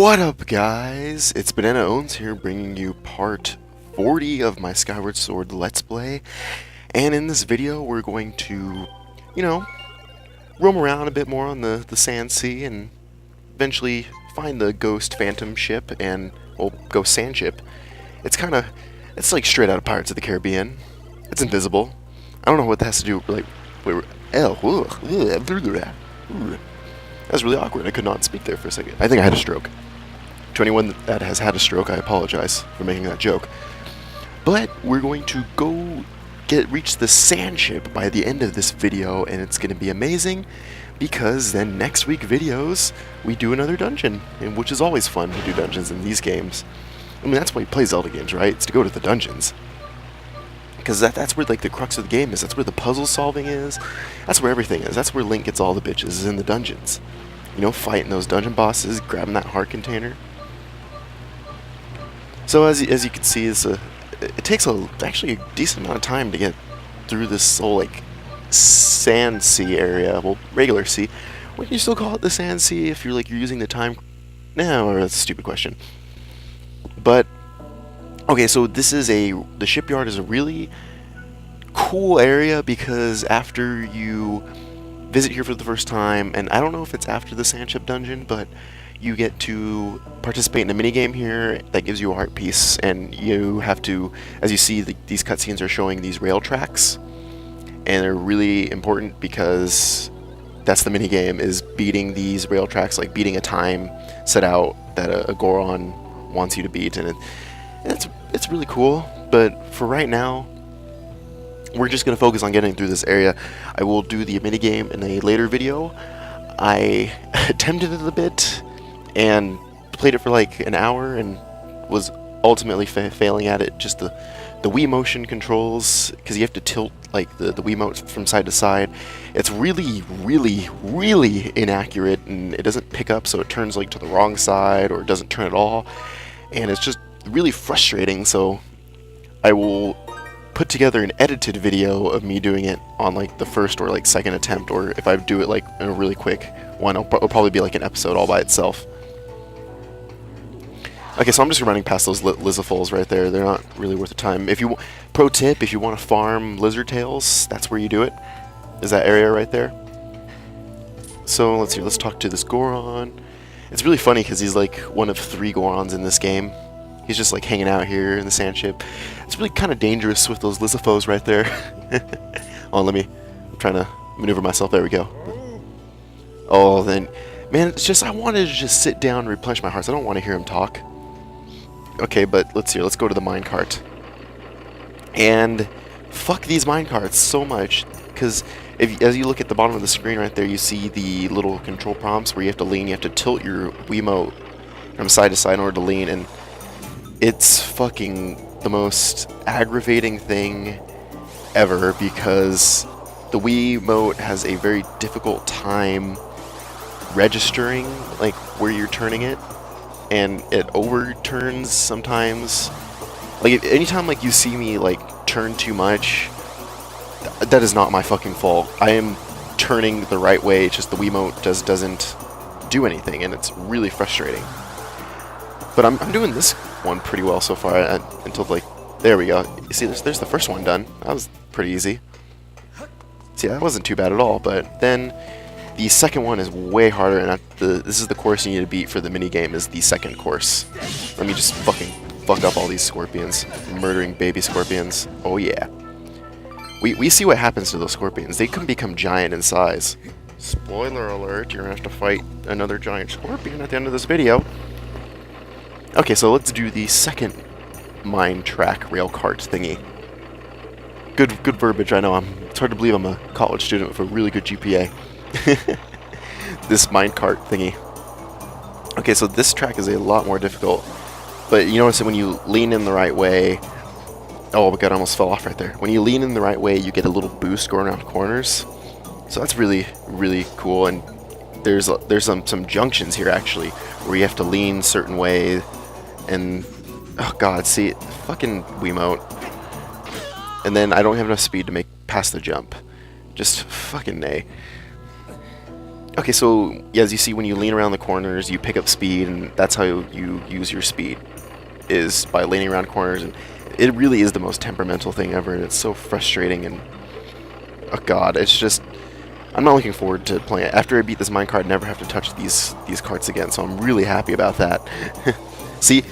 What up, guys? It's Bananaowns here, bringing you part 40 of my Skyward Sword Let's Play. And in this video, we're going to, roam around a bit more on the sand sea and eventually find the ghost phantom ship and, well, ghost sand ship. It's like straight out of Pirates of the Caribbean. It's invisible. I don't know what that has to do, like, that was really awkward. I could not speak there for a second. I think I had a stroke. To anyone that has had a stroke, I apologize for making that joke. But we're going to go reach the sand ship by the end of this video, and it's going to be amazing because then next week videos we do another dungeon, which is always fun to do dungeons in these games. I mean, that's why you play Zelda games, right? It's to go to the dungeons. Because that's where, like, the crux of the game is. That's where the puzzle solving is. That's where everything is. That's where Link gets all the bitches, is in the dungeons. You know, fighting those dungeon bosses, grabbing that heart container. So as you can see, it takes actually a decent amount of time to get through this whole, like, sand sea area. Well, regular sea. Wouldn't you still call it the sand sea if you're using the time? No, that's a stupid question. But okay, so the shipyard is a really cool area because after you visit here for the first time, and I don't know if it's after the sand ship dungeon, but you get to participate in a minigame here that gives you a heart piece, and you have to, as you see, these cutscenes are showing these rail tracks, and they're really important because that's the minigame, is beating these rail tracks, like beating a time set out that a Goron wants you to beat, and it's really cool. But for right now, we're just going to focus on getting through this area. I will do the minigame in a later video. I attempted it a bit and played it for like an hour and was ultimately failing at it. Just the Wii motion controls, because you have to tilt like the Wiimote from side to side. It's really, really, really inaccurate, and it doesn't pick up, so it turns like to the wrong side, or it doesn't turn at all. And it's just really frustrating, so I will put together an edited video of me doing it on like the first or like second attempt, or if I do it like in a really quick one, it'll probably be like an episode all by itself. Okay, so I'm just running past those Lizzifoles right there. They're not really worth the time. Pro tip, if you want to farm lizard tails, that's where you do it. Is that area right there. So let's see, let's talk to this Goron. It's really funny because he's like one of 3 Gorons in this game. He's just like hanging out here in the sand ship. It's really kind of dangerous with those Lizzifoes right there. I'm trying to maneuver myself. There we go. Oh, then, man, it's just, I wanted to just sit down and replenish my hearts. I don't want to hear him talk. Okay, but let's go to the minecart. And fuck these minecarts so much, because as you look at the bottom of the screen right there, you see the little control prompts where you have to lean. You have to tilt your Wiimote from side to side in order to lean, and it's fucking the most aggravating thing ever, because the Wiimote has a very difficult time registering like where you're turning it, and it overturns sometimes. Like anytime like you see me like turn too much, that is not my fucking fault. I am turning the right way, it's just the Wiimote just doesn't do anything, and it's really frustrating. But I'm doing this one pretty well so far, until like, there we go. You see, there's the first one done. That was pretty easy. See, that wasn't too bad at all, but then the second one is way harder, and this is the course you need to beat for the minigame, is the second course. Let me just fucking fuck up all these scorpions. Murdering baby scorpions. Oh yeah. We see what happens to those scorpions. They can become giant in size. Spoiler alert, you're gonna have to fight another giant scorpion at the end of this video. Okay, so let's do the second mine track rail cart thingy. Good verbiage, I know. It's hard to believe I'm a college student with a really good GPA. This minecart thingy. Okay, so this track is a lot more difficult, but you notice that when you lean in the right way, oh my god, I almost fell off right there. When you lean in the right way, you get a little boost going around corners, so that's really, really cool. And there's some junctions here actually where you have to lean certain way, and oh god, see, fucking Wiimote. And then I don't have enough speed to make past the jump. Just fucking nay. Okay, so yeah, as you see, when you lean around the corners, you pick up speed, and that's how you use your speed, is by leaning around corners. And it really is the most temperamental thing ever, and it's so frustrating. And oh god, it's just, I'm not looking forward to playing it. After I beat this minecart, I never have to touch these carts again, so I'm really happy about that. See,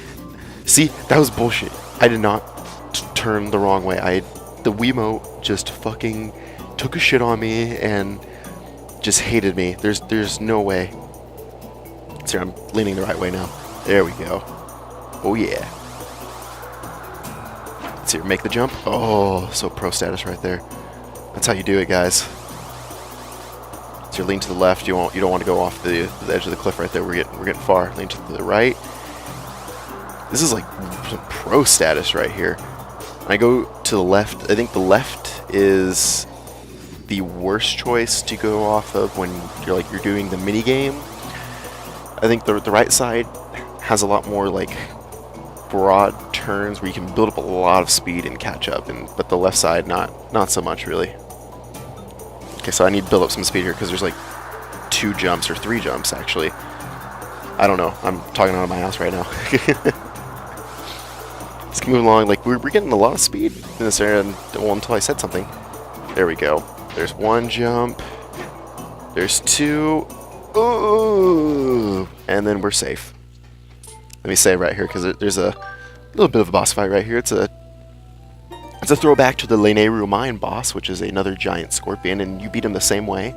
that was bullshit. I did not turn the wrong way. The Wiimote just fucking took a shit on me and just hated me. There's no way. See, I'm leaning the right way now. There we go. Oh yeah. Let's see, make the jump. Oh, so pro status right there. That's how you do it, guys. So you lean to the left. You don't want to go off the edge of the cliff right there. We're getting far. Lean to the right. This is like some pro status right here. When I go to the left, I think the left is the worst choice to go off of when you're doing the mini game. I think the right side has a lot more like broad turns where you can build up a lot of speed and catch up, but the left side not so much really. Okay, so I need to build up some speed here because there's like 2 jumps or 3 jumps actually. I don't know. I'm talking out of my house right now. Let's move along. Like we're getting a lot of speed in this area, well, until I said something. There we go. There's 1 jump. There's 2. Ooh, and then we're safe. Let me save right here because there's a little bit of a boss fight right here. It's a throwback to the Leneru Mine boss, which is another giant scorpion, and you beat him the same way.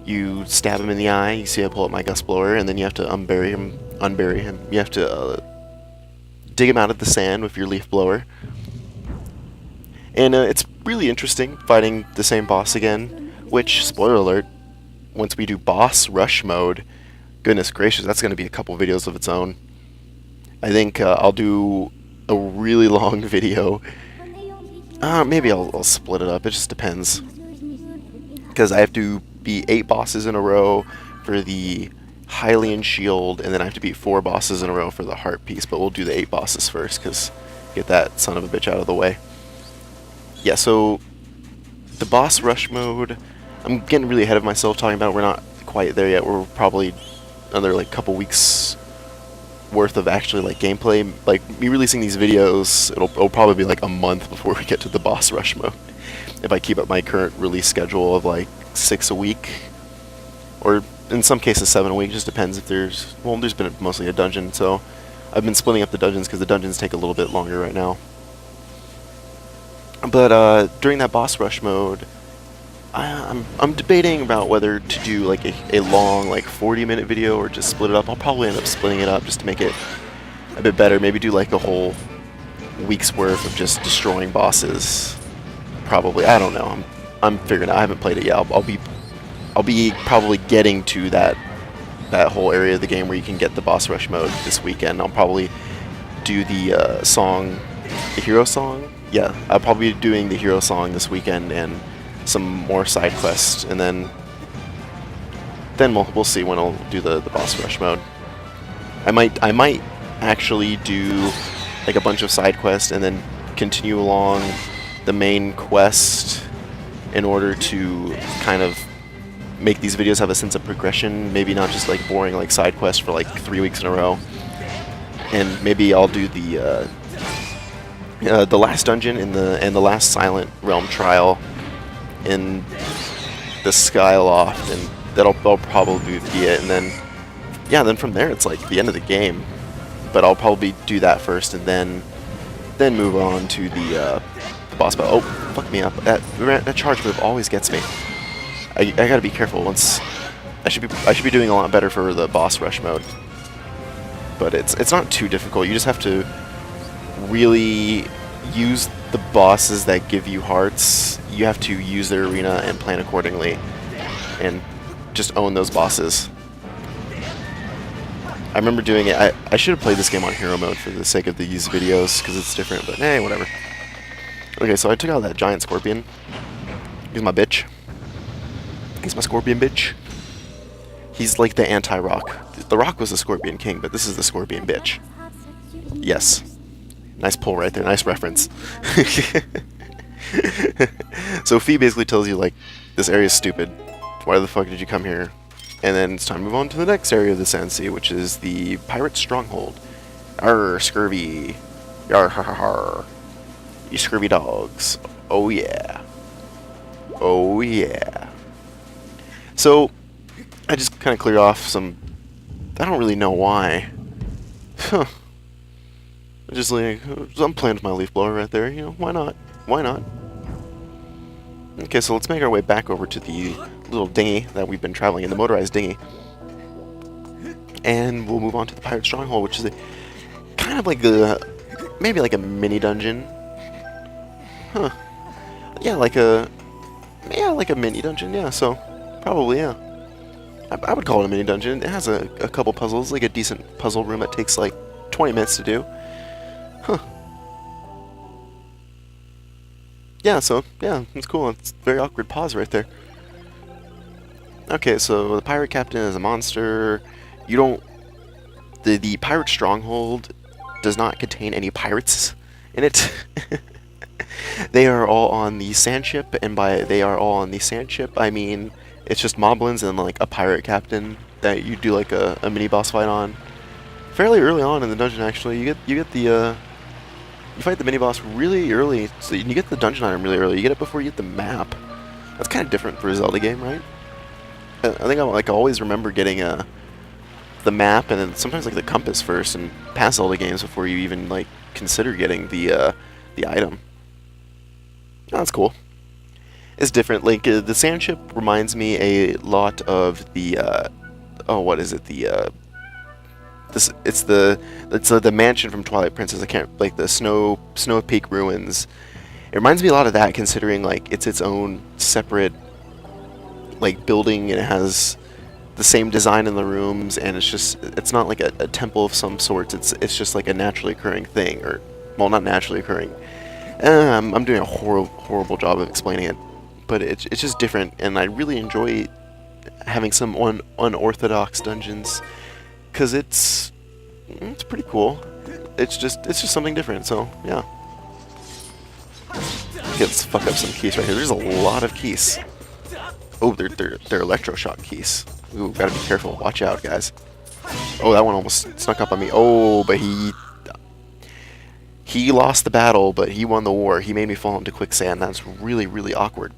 You stab him in the eye. You see I pull up my gust blower, and then you have to unbury him. You have to dig him out of the sand with your leaf blower. And it's really interesting fighting the same boss again, which, spoiler alert, once we do boss rush mode, goodness gracious, that's going to be a couple videos of its own. I think I'll do a really long video. Maybe I'll split it up, it just depends. Because I have to beat 8 bosses in a row for the Hylian Shield, and then I have to beat 4 bosses in a row for the Heart Piece, but we'll do the 8 bosses first, because get that son of a bitch out of the way. Yeah, so the boss rush mode, I'm getting really ahead of myself talking about it. We're not quite there yet. We're probably another like couple weeks worth of actually like gameplay. Like me releasing these videos, it'll probably be like a month before we get to the boss rush mode. If I keep up my current release schedule of like 6 a week, or in some cases 7 a week, just depends if there's been mostly a dungeon, so I've been splitting up the dungeons because the dungeons take a little bit longer right now. But during that boss rush mode, I'm debating about whether to do like a long like 40-minute video or just split it up. I'll probably end up splitting it up just to make it a bit better. Maybe do like a whole week's worth of just destroying bosses. Probably, I don't know. I'm figuring out. I haven't played it yet. I'll be probably getting to that whole area of the game where you can get the boss rush mode this weekend. I'll probably do the hero song. Yeah, I'll probably be doing the hero song this weekend and some more side quests, and then we'll see when I'll do the boss rush mode. I might actually do like a bunch of side quests and then continue along the main quest in order to kind of make these videos have a sense of progression. Maybe not just like boring like side quests for like 3 weeks in a row. And maybe I'll do the last dungeon and the last Silent Realm trial in the Skyloft, and that'll probably be it. And then from there it's like the end of the game. But I'll probably do that first, and then move on to the boss battle. Oh, fuck me up! That charge move always gets me. I gotta be careful. I should be doing a lot better for the boss rush mode. But it's not too difficult. You just have to really use the bosses that give you hearts. You have to use their arena and plan accordingly, and just own those bosses. I remember doing it. I should have played this game on hero mode for the sake of these videos because it's different, but hey, whatever. Okay, so I took out that giant scorpion. He's my bitch. He's my scorpion bitch. He's like the anti-rock. The rock was the scorpion king, but this is the scorpion bitch. Yes. Nice pull right there. Nice reference. So Fee basically tells you, like, this area is stupid. Why the fuck did you come here? And then it's time to move on to the next area of the Sensi, which is the Pirate Stronghold. Arr, scurvy. Yar har har har. You scurvy dogs. Oh yeah. Oh yeah. So, I just kind of cleared off some... I don't really know why. Huh. Just like, I'm playing with my leaf blower right there, you know, why not? Why not? Okay, so let's make our way back over to the little dinghy that we've been traveling in, the motorized dinghy. And we'll move on to the Pirate Stronghold, which is a kind of like a, maybe like a mini dungeon. Huh. Yeah, like a mini dungeon, yeah, so, probably, yeah. I would call it a mini dungeon. It has a couple puzzles, like a decent puzzle room that takes like 20 minutes to do. Huh. Yeah, so, yeah, it's cool. It's a very awkward pause right there. Okay, so the pirate captain is a monster. You don't... The pirate stronghold does not contain any pirates in it. They are all on the sand ship, and by they are all on the sand ship, I mean it's just moblins and like a pirate captain that you do like a mini boss fight on. Fairly early on in the dungeon, actually, you get the you fight the mini boss really early, so you get the dungeon item really early. You get it before you get the map. That's kind of different for a Zelda game, right? I think I always remember getting the map and then sometimes like the compass first, and past Zelda games before you even like consider getting the item. Oh, that's cool. It's different. Like the sand ship reminds me a lot of the oh, what is it? It's the mansion from Twilight Princess. I can't, like the Snow Peak ruins. It reminds me a lot of that, considering like it's its own separate like building, and it has the same design in the rooms, and it's not like a temple of some sorts. It's just like a naturally occurring thing, or well, not naturally occurring. I'm doing a horrible job of explaining it, but it's just different, and I really enjoy having some unorthodox dungeons, because it's pretty cool. It's just something different. So yeah, let's fuck up some keys right here. There's a lot of keys. Oh, they're electroshock keys. Ooh, gotta be careful. Watch out, guys. Oh, that one almost snuck up on me. Oh, but he lost the battle, but he won the war. He made me fall into quicksand. That's really, really awkward.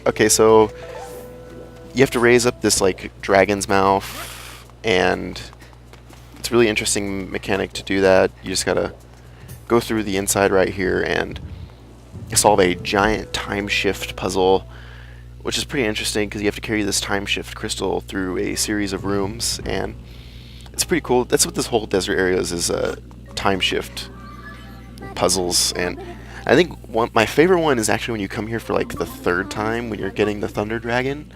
Okay, so you have to raise up this like dragon's mouth, and it's a really interesting mechanic to do that. You just gotta go through the inside right here and solve a giant time shift puzzle, which is pretty interesting because you have to carry this time shift crystal through a series of rooms, and it's pretty cool. That's what this whole desert area is time shift puzzles. And I think my favorite one is actually when you come here for like the third time, when you're getting the Thunder Dragon.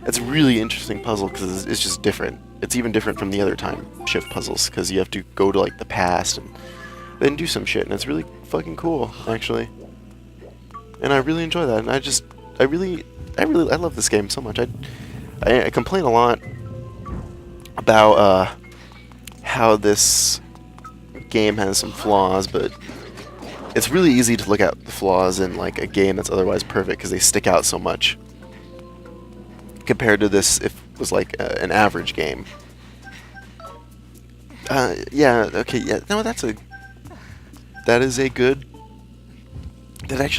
It's a really interesting puzzle because it's just different. It's even different from the other time shift puzzles because you have to go to like the past and then do some shit, and it's really fucking cool, actually. And I really enjoy that, and I love this game so much. I complain a lot about how this game has some flaws, but it's really easy to look at the flaws in like a game that's otherwise perfect because they stick out so much compared to this if it was like an average game. Yeah, okay, yeah, no, that actually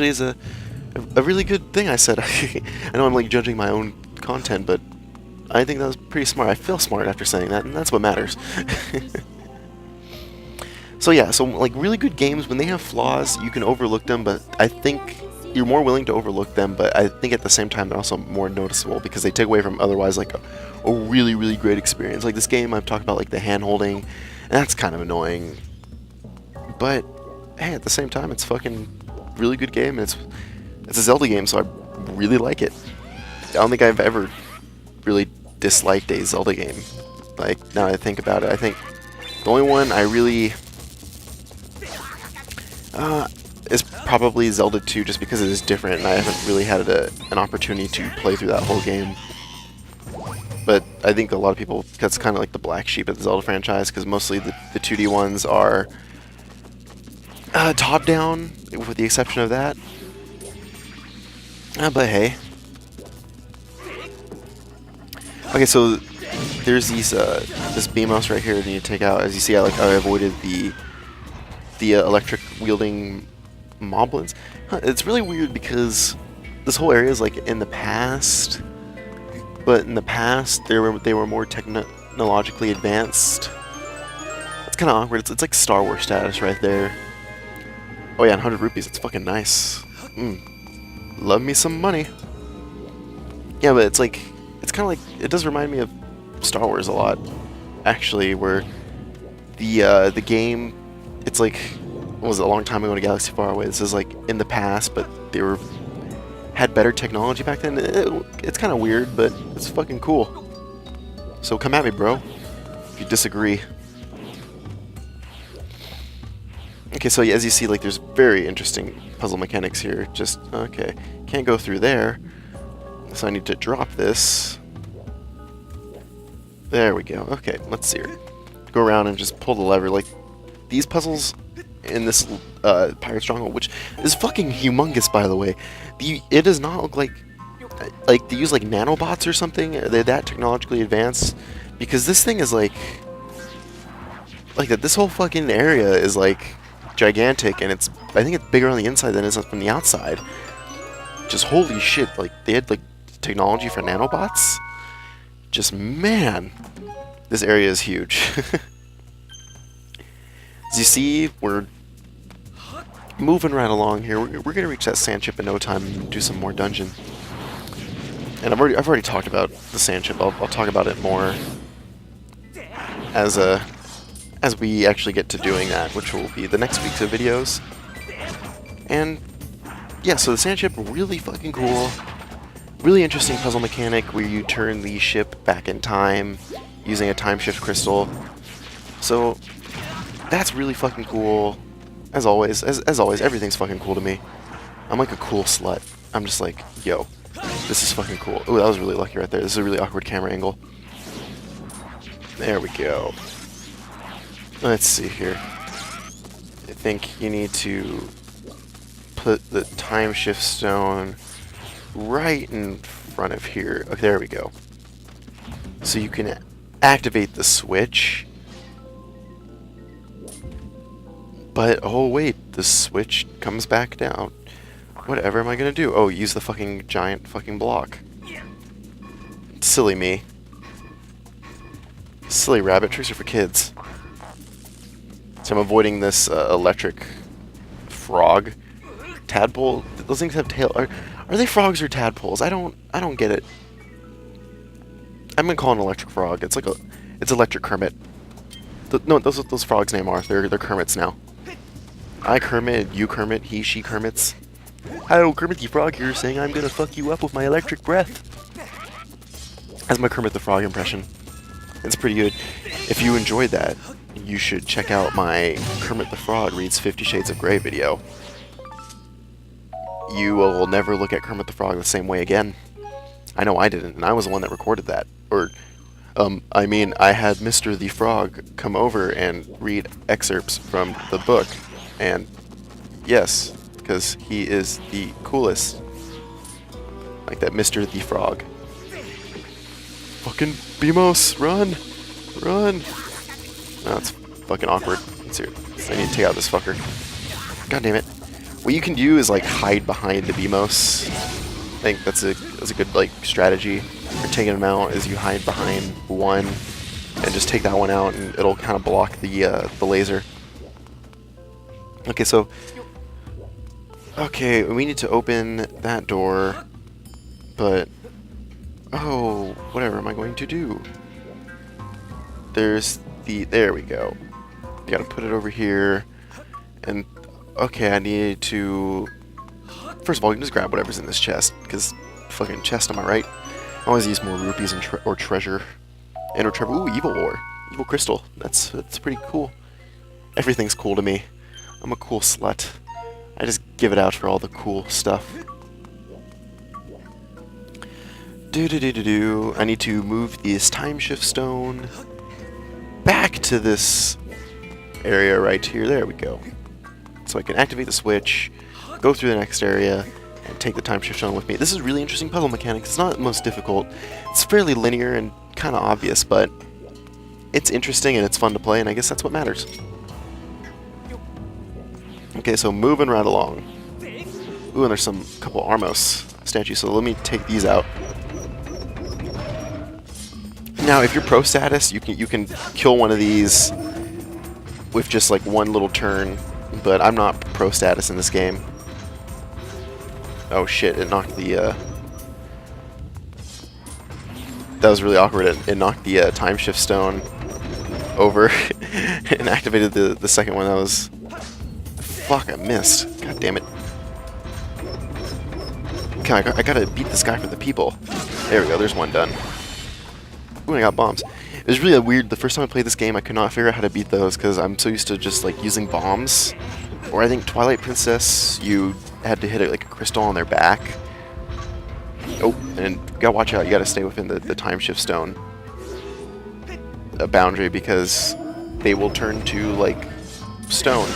is a really good thing I said. I know I'm like judging my own content, but I think that was pretty smart. I feel smart after saying that, and that's what matters. So yeah, so like really good games, when they have flaws, you can overlook them, but I think you're more willing to overlook them, but I think at the same time they're also more noticeable because they take away from otherwise like a really, really great experience. Like this game, I've talked about like the hand holding, and that's kind of annoying. But hey, at the same time, it's fucking really good game, and it's a Zelda game, so I really like it. I don't think I've ever really disliked a Zelda game. Like, now that I think about it, I think the only one I really is probably Zelda 2, just because it is different, and I haven't really had an opportunity to play through that whole game. But I think a lot of people, that's kind of like the black sheep of the Zelda franchise, because mostly the 2D ones are top-down, with the exception of that. But hey. Okay, so there's these this BMOS right here that you need to take out. As you see, I avoided the electric wielding moblins. Huh, it's really weird because this whole area is like in the past, but in the past they were more technologically advanced. It's kind of awkward. It's like Star Wars status right there. Oh yeah, and 100 rupees. It's fucking nice. Love me some money. Yeah, but it's like it's kind of like it does remind me of Star Wars a lot, actually, where the game, it's like, what was it, a long time ago in a galaxy far away. This is like in the past, but they had better technology back then. It's kind of weird, but it's fucking cool. So come at me, bro, if you disagree. Okay, so as you see, like, there's very interesting puzzle mechanics here. Just, okay, can't go through there, so I need to drop this. There we go. Okay, let's see here. Go around and just pull the lever. Like, these puzzles in this Pirate Stronghold, which is fucking humongous, by the way. It does not look like they use like nanobots or something. They're that technologically advanced, because this thing is like that. This whole fucking area is like gigantic, and I think it's bigger on the inside than it is from the outside. Just holy shit! Like, they had like technology for nanobots. Just, man, this area is huge. As you see, we're moving right along here. We're gonna reach that sand chip in no time and do some more dungeon. And I've already talked about the sand chip. I'll talk about it more as we actually get to doing that, which will be the next week's of videos. And yeah, so the sand chip, really fucking cool. Really interesting puzzle mechanic where you turn the ship back in time using a time shift crystal. So that's really fucking cool. As always, everything's fucking cool to me. I'm like a cool slut. I'm just like, yo, this is fucking cool. Oh, that was really lucky right there. This is a really awkward camera angle. There we go. Let's see here. I think you need to put the time shift stone right in front of here. Okay, there we go. So you can activate the switch. But, oh wait, the switch comes back down. Whatever am I gonna do? Oh, use the fucking giant fucking block. Silly me. Silly rabbit. Tricks are for kids. So I'm avoiding this electric frog. Tadpole? Those things have tail. Are they frogs or tadpoles? I don't get it. I'm gonna call it an electric frog. It's like it's electric Kermit. No, those frogs' name are. They're Kermits now. I Kermit, you Kermit, he, she Kermits. Hello, Kermit the Frog here, saying I'm gonna fuck you up with my electric breath. That's my Kermit the Frog impression. It's pretty good. If you enjoyed that, you should check out my Kermit the Frog reads 50 Shades of Grey video. You will never look at Kermit the Frog the same way again. I know I didn't, and I was the one that recorded that. Or, I mean, I had Mr. the Frog come over and read excerpts from the book. And, yes, because he is the coolest. Like that Mr. the Frog. Fucking BMOS, run! Run! Oh, that's fucking awkward. Let's see. I need to take out this fucker. God damn it. What you can do is like hide behind the BMOS. I think that's a good like strategy for taking them out. Is you hide behind one and just take that one out, and it'll kind of block the laser. Okay, so we need to open that door, but oh, whatever am I going to do? There we go. You gotta put it over here, and okay, I need to. First of all, you can just grab whatever's in this chest, because fucking chest, am I right? I always use more rupees and or treasure. And or treasure. Ooh, evil ore. Evil crystal. That's pretty cool. Everything's cool to me. I'm a cool slut. I just give it out for all the cool stuff. I need to move this time shift stone back to this area right here. There we go. So I can activate the switch, go through the next area, and take the time shift stone with me. This is really interesting puzzle mechanic. It's not the most difficult. It's fairly linear and kind of obvious, but it's interesting and it's fun to play, and I guess that's what matters. Okay, so moving right along. Ooh, and there's some couple Armos statues, so let me take these out. Now, if you're pro status, you can kill one of these with just like one little turn, but I'm not pro status in this game. Oh shit, it knocked the that was really awkward. It knocked the time shift stone over and activated the second one. That was... Fuck, I missed. God damn it. Okay, I gotta beat this guy for the people. There we go, there's one done. Ooh, I got bombs. It was really weird. The first time I played this game, I could not figure out how to beat those because I'm so used to just like using bombs. Or I think Twilight Princess, you had to hit it like a crystal on their back. Oh, and you gotta watch out. You gotta stay within the time shift stone boundary because they will turn to like stone.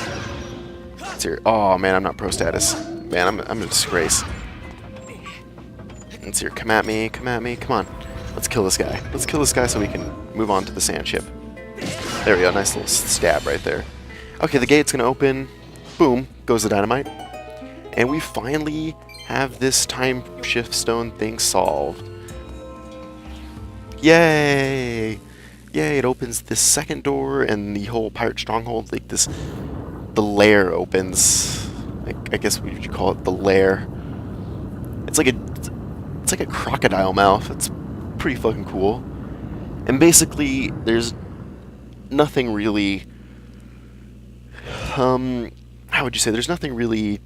Let's hear. Oh man, I'm not pro status. Man, I'm a disgrace. Let's hear. Come at me, come at me, come on. Let's kill this guy. Let's kill this guy so we can move on to the sand ship. There we go. Nice little stab right there. Okay, the gate's gonna open. Boom, goes the dynamite. And we finally have this time shift stone thing solved. Yay! Yay, it opens this second door and the whole pirate stronghold, like this, the lair opens. I guess we should call it the lair. It's like a crocodile mouth. It's pretty fucking cool. And basically, there's nothing really, how would you say, there's nothing really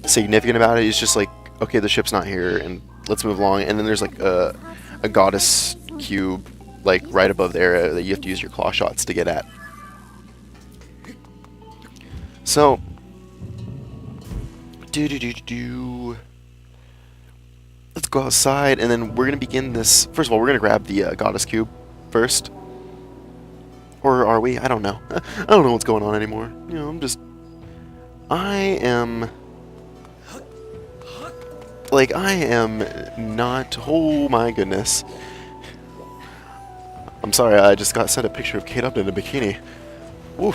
significant about it. It's just like, okay, the ship's not here, and let's move along. And then there's like a goddess cube, like right above the area that you have to use your claw shots to get at. So, let's go outside, and then we're gonna begin this. First of all, we're gonna grab the goddess cube first. Or are we? I don't know. I don't know what's going on anymore. You know, I am not... Oh my goodness. I'm sorry, I just got sent a picture of Kate Upton in a bikini. Woo.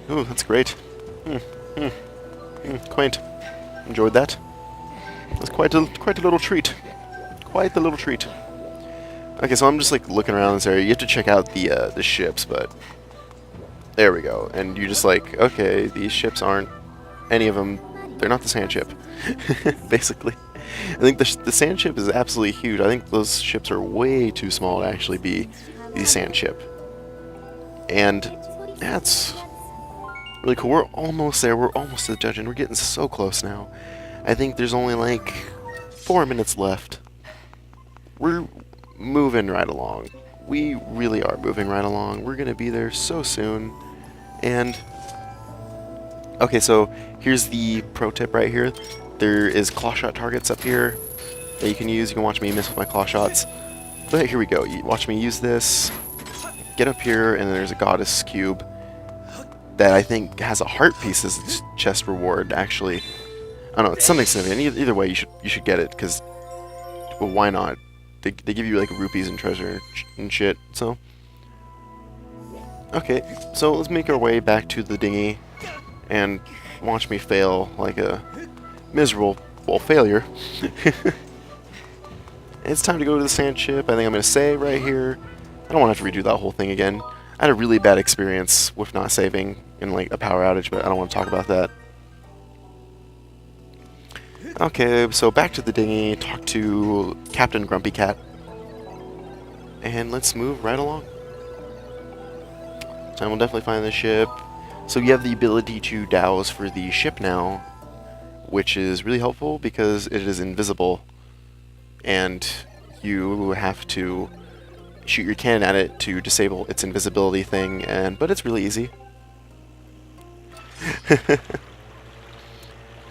Ooh, that's great. Quaint. Enjoyed that. That's quite a little treat. Quite the little treat. Okay, so I'm just like looking around this area. You have to check out the ships, but there we go. And you just like, okay, these ships aren't any of them. They're not the sand ship, basically. I think the sand ship is absolutely huge. I think those ships are way too small to actually be the sand ship. And that's really cool. We're almost there. We're almost to the dungeon. We're getting so close now. I think there's only like 4 minutes left. We're moving right along. We really are moving right along. We're gonna be there so soon. And okay, so here's the pro tip right here. There is claw shot targets up here that you can use. You can watch me miss with my claw shots. But here we go. You watch me use this. Get up here, and then there's a goddess cube that I think has a heart piece as its chest reward. Actually, I don't know. It's something significant. Either way, you should get it because, well, why not? They give you like rupees and treasure and shit. So okay, so let's make our way back to the dinghy and watch me fail like a miserable, well, failure. It's time to go to the sand ship. I think I'm going to save right here. I don't want to have to redo that whole thing again. I had a really bad experience with not saving in like a power outage, but I don't want to talk about that. Okay, so back to the dinghy, talk to Captain Grumpy Cat, and let's move right along. So we'll definitely find the ship. So you have the ability to douse for the ship now, which is really helpful because it is invisible, and you have to shoot your cannon at it to disable its invisibility thing, but it's really easy.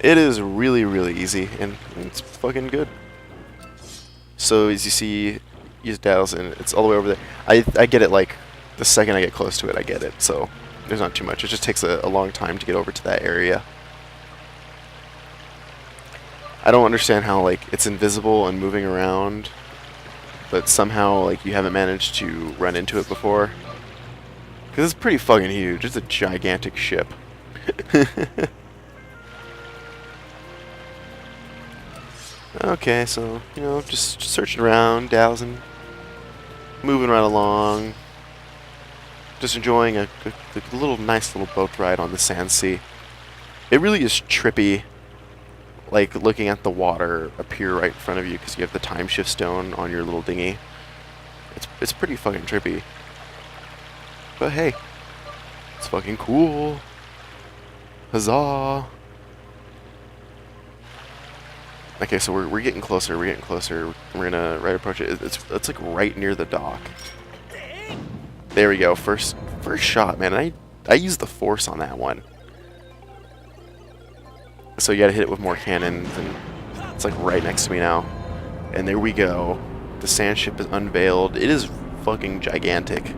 It is really, really easy, and it's fucking good. So as you see, use douse, and it's all the way over there. I get it like the second I get close to it, I get it. So there's not too much. It just takes a long time to get over to that area. I don't understand how, like, it's invisible and moving around, but somehow, like, you haven't managed to run into it before. Because it's pretty fucking huge. It's a gigantic ship. Okay, so, you know, just searching around, dowsing, moving right along, just enjoying a little nice little boat ride on the sand sea. It really is trippy, like looking at the water appear right in front of you because you have the time shift stone on your little dinghy. It's pretty fucking trippy. But hey, it's fucking cool. Huzzah! Okay, so we're getting closer. We're getting closer. We're gonna right approach it. It's like right near the dock. There we go. First shot, man. I used the force on that one. So you gotta hit it with more cannons, and it's like right next to me now. And there we go. The sand ship is unveiled. It is fucking gigantic.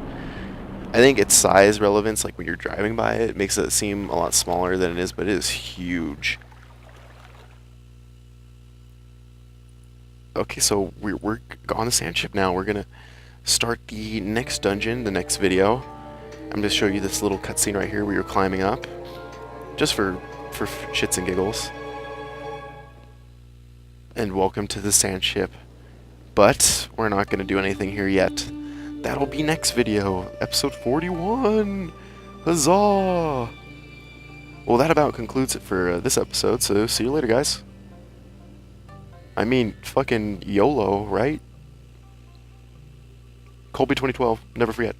I think its size relevance, like when you're driving by it, makes it seem a lot smaller than it is, but it is huge. Okay, so we're on the sand ship now. We're gonna start the next dungeon, the next video. I'm gonna show you this little cutscene right here where you're climbing up, just for shits and giggles. And welcome to the sand ship. But we're not gonna do anything here yet. That'll be next video, episode 41. Huzzah! Well, that about concludes it for this episode. So see you later, guys. I mean, fucking YOLO, right? Colby 2012, never forget.